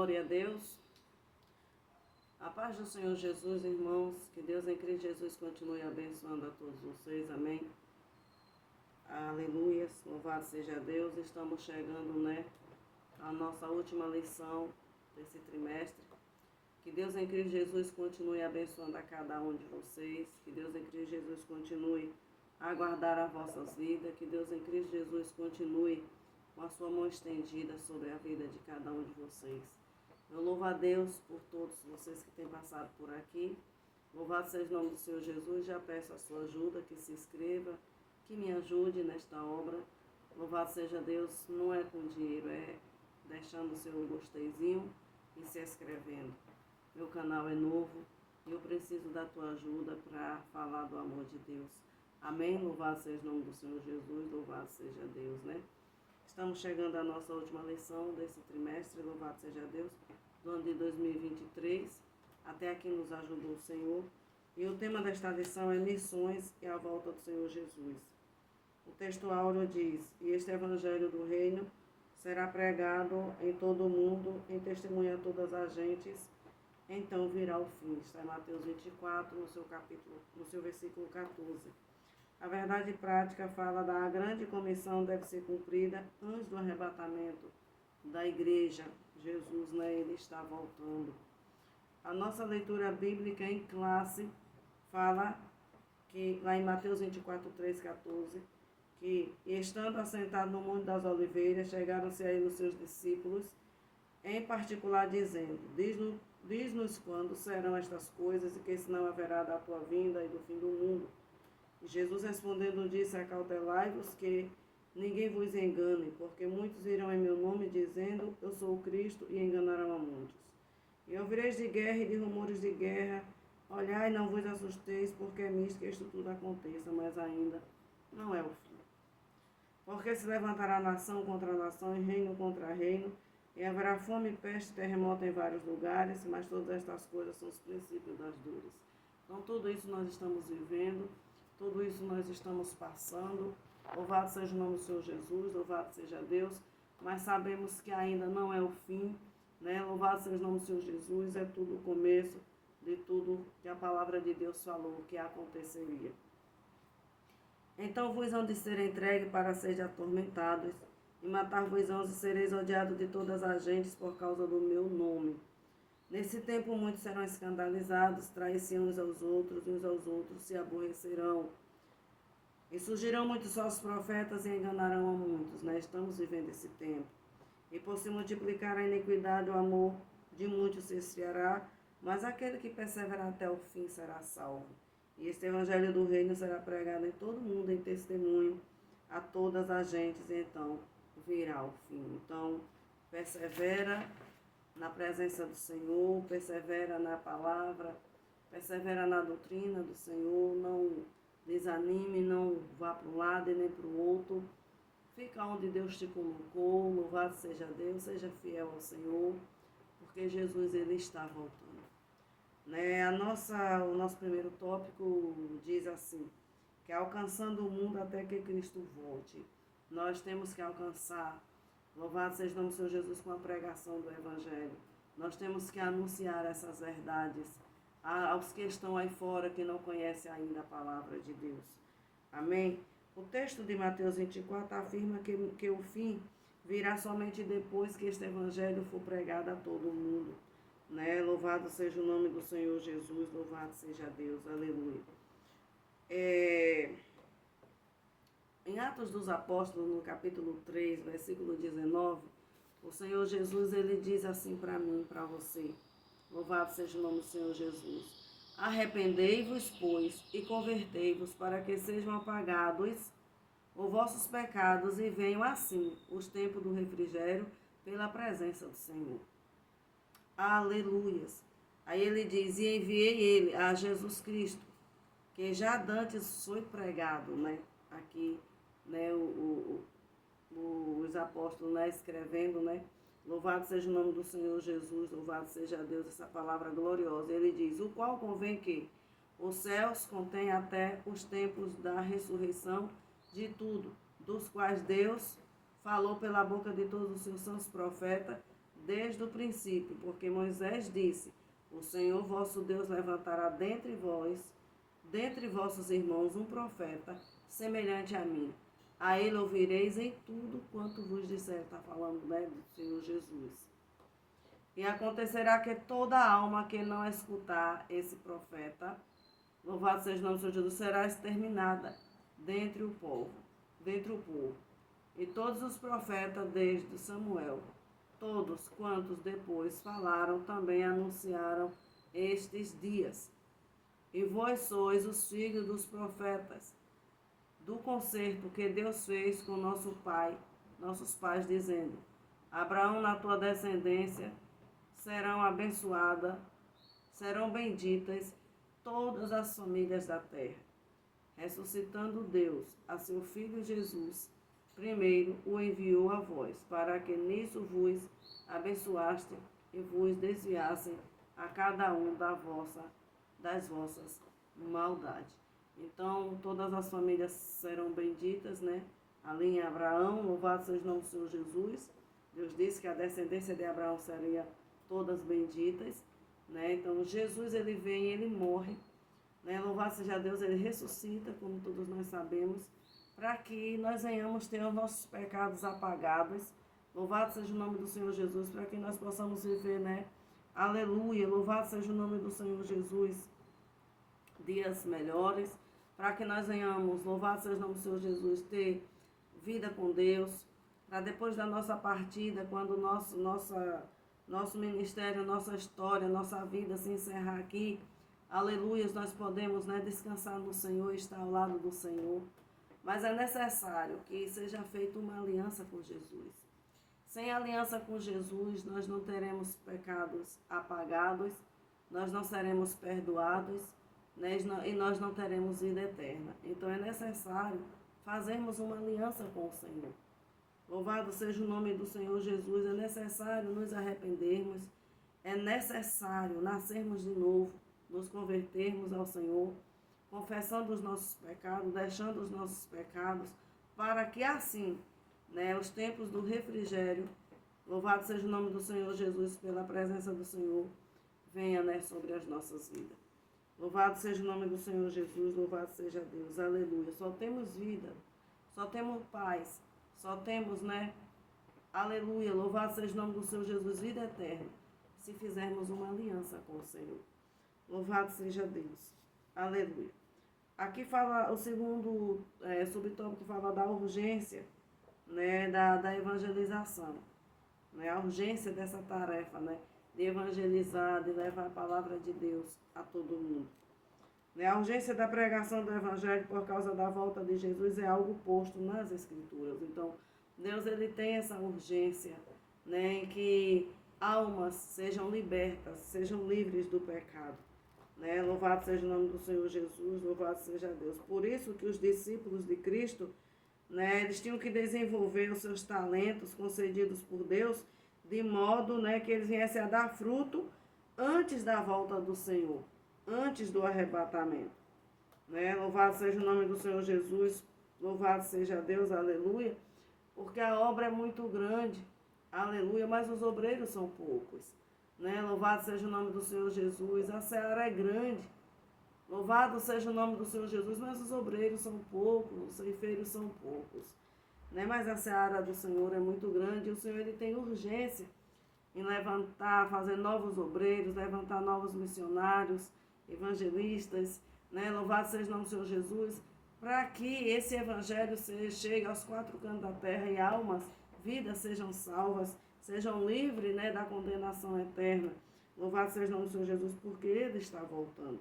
Glória a Deus. A paz do Senhor Jesus, irmãos. Que Deus em Cristo Jesus continue abençoando a todos vocês. Amém. Aleluia. Louvado seja Deus. Estamos chegando, à nossa última lição desse trimestre. Que Deus em Cristo Jesus continue abençoando a cada um de vocês. Que Deus em Cristo Jesus continue a guardar as vossas vidas. Que Deus em Cristo Jesus continue com a sua mão estendida sobre a vida de cada um de vocês. Eu louvo a Deus por todos vocês que têm passado por aqui. Louvado seja o nome do Senhor Jesus. Já peço a sua ajuda, que se inscreva, que me ajude nesta obra. Louvado seja Deus, não é com dinheiro, é deixando o seu gosteizinho e se inscrevendo. Meu canal é novo e eu preciso da tua ajuda para falar do amor de Deus. Amém? Louvado seja o nome do Senhor Jesus, louvado seja Deus, Estamos chegando à nossa última lição desse trimestre, louvado seja Deus, do ano de 2023. Até aqui nos ajudou o Senhor. E o tema desta lição é missões e a volta do Senhor Jesus. O texto áureo diz: e este evangelho do reino será pregado em todo o mundo, em testemunha a todas as gentes, então virá o fim. Está em Mateus 24, no seu versículo 14. A verdade prática fala da grande comissão deve ser cumprida antes do arrebatamento da igreja. Jesus, ele está voltando. A nossa leitura bíblica em classe fala que, lá em Mateus 24, 3, 14, que estando assentado no Monte das Oliveiras, chegaram-se a ele os seus discípulos, em particular dizendo: diz-nos quando serão estas coisas e que senão haverá da tua vinda e do fim do mundo. E Jesus respondendo disse: acautelai-vos que ninguém vos engane, porque muitos virão em meu nome dizendo: eu sou o Cristo, e enganarão a muitos. E ouvireis de guerra e de rumores de guerra. Olhai, não vos assusteis, porque é misto que isto tudo aconteça, mas ainda não é o fim. Porque se levantará nação contra nação e reino contra reino, e haverá fome, peste, terremoto em vários lugares, mas todas estas coisas são os princípios das dores. Então tudo isso nós estamos vivendo. Tudo isso nós estamos passando. Louvado seja o nome do Senhor Jesus, louvado seja Deus. Mas sabemos que ainda não é o fim, Louvado seja o nome do Senhor Jesus, é tudo o começo de tudo que a palavra de Deus falou que aconteceria. Então vos hão de ser entregue para seres atormentados, e matar-vos-ão e sereis odiados de todas as gentes por causa do meu nome. Nesse tempo muitos serão escandalizados, trair-se uns aos outros, e uns aos outros se aborrecerão. E surgirão muitos falsos profetas e enganarão a muitos, Estamos vivendo esse tempo. E por se multiplicar a iniquidade, o amor de muitos se esfriará, mas aquele que perseverar até o fim será salvo. E este evangelho do reino será pregado em todo o mundo, em testemunho a todas as gentes, e então virá o fim. Então, persevera na presença do Senhor, persevera na palavra, persevera na doutrina do Senhor, não desanime, não vá para um lado e nem para o outro. Fica onde Deus te colocou, louvado seja Deus, seja fiel ao Senhor, porque Jesus, ele está voltando. O nosso primeiro tópico diz assim, que é alcançando o mundo até que Cristo volte. Nós temos que alcançar. Louvado seja o nome do Senhor Jesus com a pregação do Evangelho. Nós temos que anunciar essas verdades aos que estão aí fora, que não conhecem ainda a palavra de Deus. Amém? O texto de Mateus 24 afirma que o fim virá somente depois que este Evangelho for pregado a todo mundo. Louvado seja o nome do Senhor Jesus, louvado seja Deus. Aleluia. Em Atos dos Apóstolos, no capítulo 3, versículo 19, o Senhor Jesus, ele diz assim para mim, para você. Louvado seja o nome do Senhor Jesus. Arrependei-vos, pois, e convertei-vos, para que sejam apagados os vossos pecados e venham assim os tempos do refrigério pela presença do Senhor. Aleluias. Aí ele diz: e enviei ele a Jesus Cristo, que já dantes foi pregado, Aqui, os apóstolos, escrevendo, Louvado seja o nome do Senhor Jesus, louvado seja Deus, essa palavra gloriosa. Ele diz: o qual convém que os céus contêm até os tempos da ressurreição de tudo, dos quais Deus falou pela boca de todos os seus santos profetas, desde o princípio, porque Moisés disse: o Senhor vosso Deus levantará dentre vossos irmãos, um profeta semelhante a mim. A ele ouvireis em tudo quanto vos disser. Está falando, né, do Senhor Jesus. E acontecerá que toda alma que não escutar esse profeta, louvado seja o nome do Senhor Jesus, será exterminada dentre o povo. E todos os profetas desde Samuel, todos quantos depois falaram, também anunciaram estes dias. E vós sois os filhos dos profetas, do concerto que Deus fez com nossos pais, dizendo: Abraão, na tua descendência, serão benditas todas as famílias da terra. Ressuscitando Deus a seu Filho Jesus, primeiro o enviou a vós, para que nisso vos abençoaste e vos desviassem a cada um das vossas maldades. Então, todas as famílias serão benditas, né? Ali em Abraão, louvado seja o nome do Senhor Jesus. Deus disse que a descendência de Abraão seria todas benditas, né? Então, Jesus, ele vem, ele morre, né? Louvado seja Deus, ele ressuscita, como todos nós sabemos, para que nós venhamos ter os nossos pecados apagados. Louvado seja o nome do Senhor Jesus, para que nós possamos viver, né? Aleluia, louvado seja o nome do Senhor Jesus, dias melhores, para que nós venhamos, louvado seja o nome do Senhor Jesus, ter vida com Deus, para depois da nossa partida, quando nosso ministério, nossa história, nossa vida se encerrar aqui, aleluia, nós podemos, né, descansar no Senhor, estar ao lado do Senhor. Mas é necessário que seja feita uma aliança com Jesus. Sem aliança com Jesus, nós não teremos pecados apagados, nós não seremos perdoados, né, e nós não teremos vida eterna. Então é necessário fazermos uma aliança com o Senhor. Louvado seja o nome do Senhor Jesus. É necessário nos arrependermos, é necessário nascermos de novo, nos convertermos ao Senhor, confessando os nossos pecados, deixando os nossos pecados, para que assim, né, os tempos do refrigério, louvado seja o nome do Senhor Jesus, pela presença do Senhor, venha, né, sobre as nossas vidas. Louvado seja o nome do Senhor Jesus, louvado seja Deus, aleluia. Só temos vida, só temos paz, só temos, né, aleluia, louvado seja o nome do Senhor Jesus, vida eterna, se fizermos uma aliança com o Senhor. Louvado seja Deus, aleluia. Aqui fala o segundo subtópico, fala da urgência, né, da evangelização, né, a urgência dessa tarefa, né, de evangelizar, de levar a palavra de Deus a todo mundo. Né, a urgência da pregação do evangelho por causa da volta de Jesus é algo posto nas Escrituras. Então, Deus, ele tem essa urgência, né, em que almas sejam libertas, sejam livres do pecado. Né? Louvado seja o nome do Senhor Jesus, louvado seja Deus. Por isso que os discípulos de Cristo, né, eles tinham que desenvolver os seus talentos concedidos por Deus, de modo, né, que eles viessem a dar fruto antes da volta do Senhor, antes do arrebatamento. Né? Louvado seja o nome do Senhor Jesus, louvado seja Deus, aleluia, porque a obra é muito grande, aleluia, mas os obreiros são poucos. Né? Louvado seja o nome do Senhor Jesus, a seara é grande, louvado seja o nome do Senhor Jesus, mas os obreiros são poucos, os ceifeiros são poucos, né? Mas a seara do Senhor é muito grande e o Senhor, ele tem urgência em levantar, fazer novos obreiros, levantar novos missionários, evangelistas, né? Louvado seja o nome do Senhor Jesus, para que esse evangelho chegue aos quatro cantos da terra e almas, vidas sejam salvas, sejam livres, né, da condenação eterna. Louvado seja o nome do Senhor Jesus, porque Ele está voltando.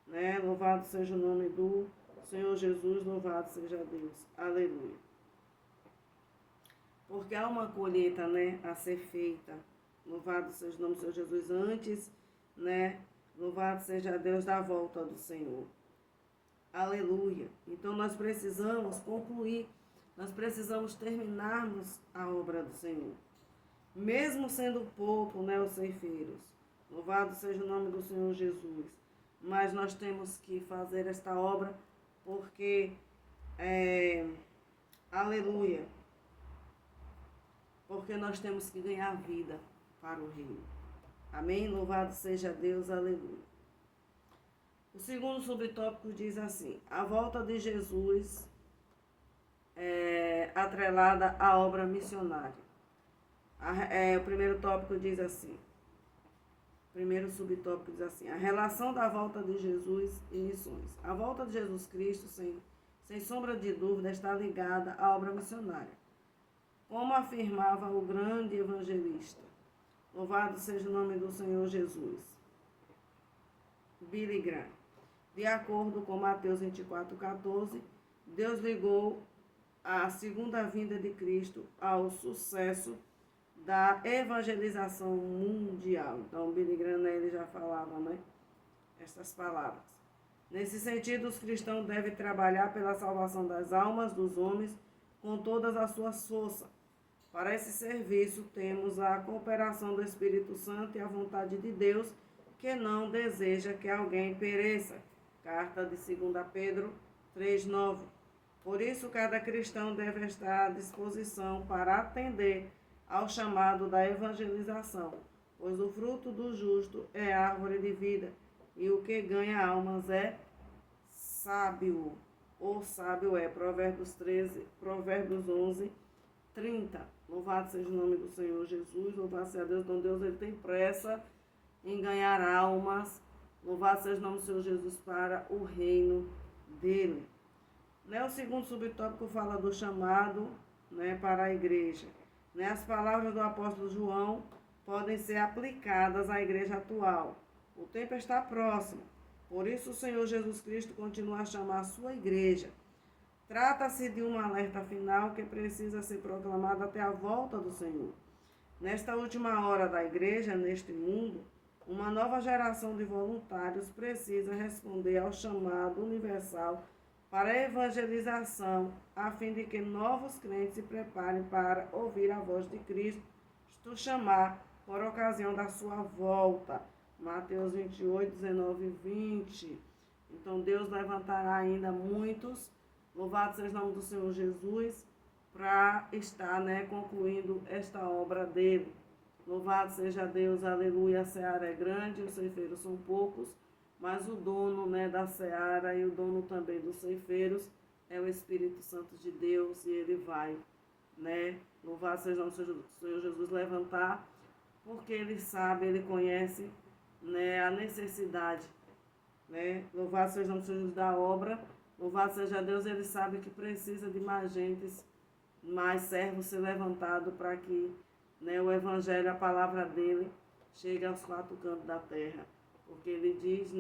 Né? Louvado seja o nome do Senhor Jesus, louvado seja Deus. Aleluia. Porque há uma colheita, né, a ser feita. Louvado seja o nome do Senhor Jesus antes, né? Louvado seja Deus da volta do Senhor. Aleluia. Então nós precisamos concluir, nós precisamos terminarmos a obra do Senhor. Mesmo sendo pouco, né, os ceifeiros. Louvado seja o nome do Senhor Jesus. Mas nós temos que fazer esta obra porque, aleluia, porque nós temos que ganhar vida. para o reino. Amém? Louvado seja Deus, aleluia. O segundo subtópico diz assim: a volta de Jesus atrelada à obra missionária. O primeiro tópico diz assim: primeiro subtópico diz assim: a relação da volta de Jesus e missões. A volta de Jesus Cristo, sem sombra de dúvida, está ligada à obra missionária, como afirmava o grande evangelista. Louvado seja o nome do Senhor Jesus. Billy Graham. De acordo com Mateus 24:14, Deus ligou a segunda vinda de Cristo ao sucesso da evangelização mundial. Então, Billy Graham, ele já falava, essas palavras. Nesse sentido, os cristãos devem trabalhar pela salvação das almas dos homens com todas as suas forças. Para esse serviço, temos a cooperação do Espírito Santo e a vontade de Deus, que não deseja que alguém pereça. Carta de 2 Pedro 3:9. Por isso, cada cristão deve estar à disposição para atender ao chamado da evangelização, pois o fruto do justo é árvore de vida, e o que ganha almas é sábio. O sábio é Provérbios 11:30. Louvado seja o nome do Senhor Jesus, louvado seja Deus. Então Deus, ele tem pressa em ganhar almas. Louvado seja o nome do Senhor Jesus para o reino dele. O segundo subtópico fala do chamado para a igreja. As palavras do apóstolo João podem ser aplicadas à igreja atual. O tempo está próximo. Por isso o Senhor Jesus Cristo continua a chamar a sua igreja. Trata-se de um alerta final que precisa ser proclamado até a volta do Senhor. Nesta última hora da igreja, neste mundo, uma nova geração de voluntários precisa responder ao chamado universal para a evangelização, a fim de que novos crentes se preparem para ouvir a voz de Cristo chamar por ocasião da sua volta. Mateus 28:19-20. Então Deus levantará ainda muitos, louvado seja o nome do Senhor Jesus, para estar concluindo esta obra dele. Louvado seja Deus, aleluia. A seara é grande, os ceifeiros são poucos, mas o dono da seara e o dono também dos ceifeiros é o Espírito Santo de Deus, e ele vai, louvado seja o nome do Senhor Jesus, levantar, porque ele sabe, ele conhece, a necessidade, louvado seja o nome do Senhor Jesus da obra, louvado seja Deus, ele sabe que precisa de mais gente, mais servos ser levantado para que o Evangelho, a palavra dele, chegue aos quatro cantos da terra. Porque ele diz,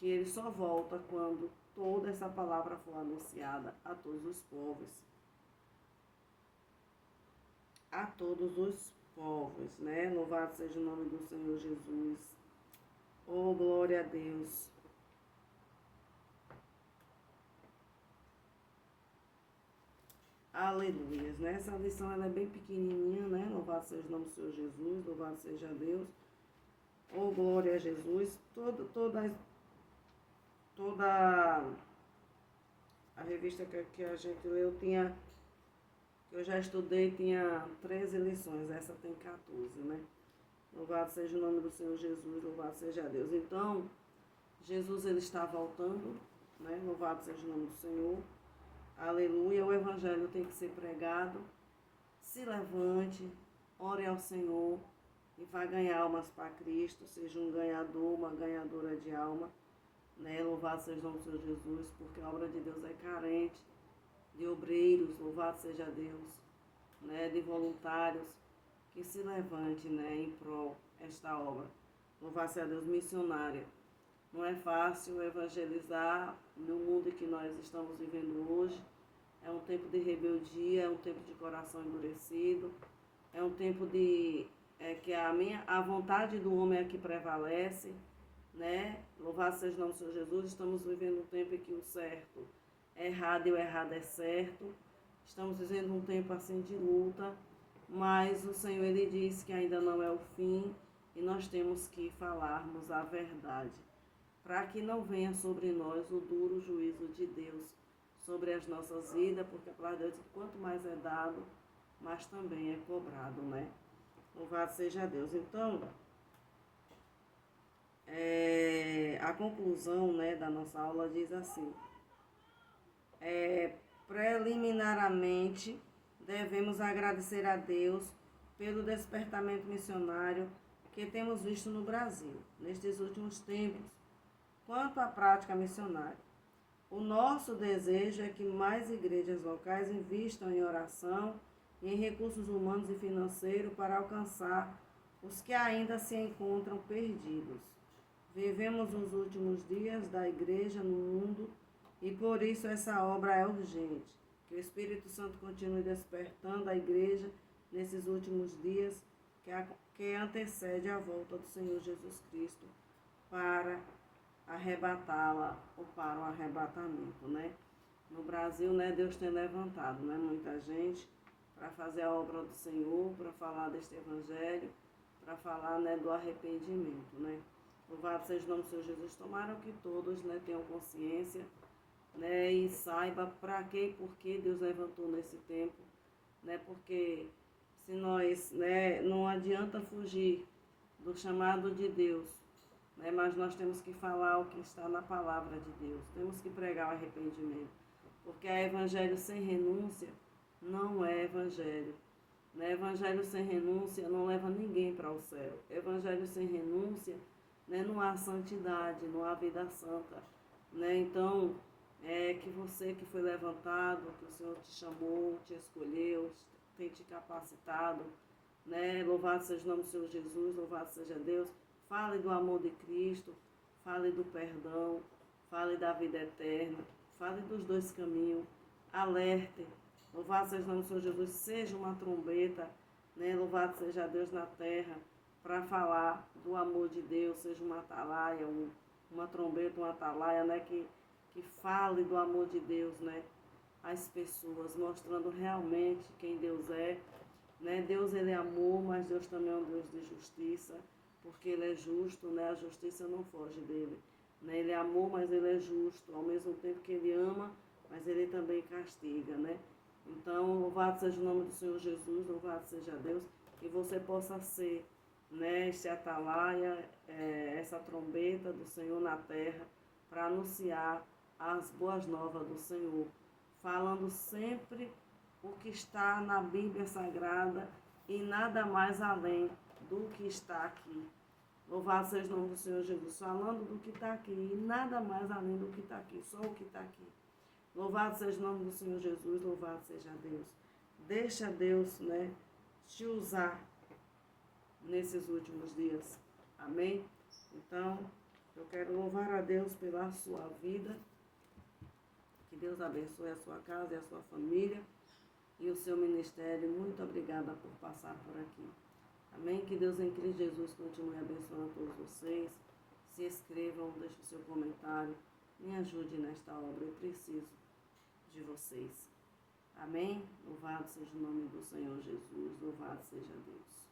que ele só volta quando toda essa palavra for anunciada a todos os povos. A todos os povos, Louvado seja o nome do Senhor Jesus. Oh, glória a Deus. Aleluia. Essa lição ela é bem pequenininha, Louvado seja o nome do Senhor Jesus, louvado seja Deus. Oh, glória a Jesus. Toda a revista que a gente leu que eu já estudei, tinha 13 lições, essa tem 14, Louvado seja o nome do Senhor Jesus, louvado seja Deus. Então, Jesus ele está voltando, Louvado seja o nome do Senhor. Aleluia, o Evangelho tem que ser pregado. Se levante, ore ao Senhor e vai ganhar almas para Cristo. Seja um ganhador, uma ganhadora de alma. Louvado seja o nome do Senhor Jesus, porque a obra de Deus é carente de obreiros. Louvado seja Deus, de voluntários que se levante, em prol esta obra. Louvado seja Deus, missionária. Não é fácil evangelizar no mundo que nós estamos vivendo hoje. É um tempo de rebeldia, é um tempo de coração endurecido, é um tempo de que a vontade do homem é que prevalece, Louvado seja o nome do Senhor Jesus. Estamos vivendo um tempo em que o certo é errado e o errado é certo. Estamos vivendo um tempo assim de luta, mas o Senhor ele diz que ainda não é o fim e nós temos que falarmos a verdade, para que não venha sobre nós o duro juízo de Deus sobre as nossas vidas, porque a palavra de Deus, quanto mais é dado, mais também é cobrado, Louvado seja Deus. Então, a conclusão, né, da nossa aula diz assim: preliminarmente, devemos agradecer a Deus pelo despertamento missionário que temos visto no Brasil, nestes últimos tempos, quanto à prática missionária. O nosso desejo é que mais igrejas locais invistam em oração e em recursos humanos e financeiros para alcançar os que ainda se encontram perdidos. Vivemos os últimos dias da igreja no mundo e por isso essa obra é urgente. Que o Espírito Santo continue despertando a igreja nesses últimos dias que antecede a volta do Senhor Jesus Cristo para arrebatá-la ou para o arrebatamento, né? No Brasil, né, Deus tem levantado, né, muita gente para fazer a obra do Senhor, para falar deste evangelho, para falar, né, do arrependimento, né? Louvado seja o nome do Senhor Jesus. Tomara que todos, né, tenham consciência, né, e saiba para que e por que Deus levantou nesse tempo, né? Porque se nós, né, não adianta fugir do chamado de Deus, né, mas nós temos que falar o que está na palavra de Deus. Temos que pregar o arrependimento, porque evangelho sem renúncia não é evangelho. Né? Evangelho sem renúncia não leva ninguém para o céu. Evangelho sem renúncia, né, não há santidade, não há vida santa. Né? Então, que você que foi levantado, que o Senhor te chamou, te escolheu, tem te capacitado, né? Louvado seja o nome do Senhor Jesus, louvado seja Deus. Fale do amor de Cristo, fale do perdão, fale da vida eterna, fale dos dois caminhos, alerte. Louvado seja o nome do Senhor Jesus, seja uma trombeta, né? Louvado seja Deus na terra, para falar do amor de Deus, seja uma atalaia, uma trombeta, uma atalaia, né? Que fale do amor de Deus, né? Às pessoas, mostrando realmente quem Deus é, né? Deus, ele é amor, mas Deus também é um Deus de justiça, porque ele é justo, né? A justiça não foge dele, né? Ele é amor, mas ele é justo, ao mesmo tempo que ele ama, mas ele também castiga, né? Então, louvado seja o nome do Senhor Jesus, louvado seja Deus, que você possa ser, né, este atalaia, essa trombeta do Senhor na terra, para anunciar as boas novas do Senhor, falando sempre o que está na Bíblia Sagrada e nada mais além do que está aqui. Louvado seja o nome do Senhor Jesus, falando do que está aqui e nada mais além do que está aqui, só o que está aqui. Louvado seja o nome do Senhor Jesus, louvado seja Deus. Deixa Deus, né, te usar nesses últimos dias. Amém? Então, eu quero louvar a Deus pela sua vida. Que Deus abençoe a sua casa e a sua família e o seu ministério. Muito obrigada por passar por aqui. Amém? Que Deus em Cristo Jesus continue abençoando a todos vocês. Se inscrevam, deixe o seu comentário. Me ajude nesta obra. Eu preciso de vocês. Amém? Louvado seja o nome do Senhor Jesus. Louvado seja Deus.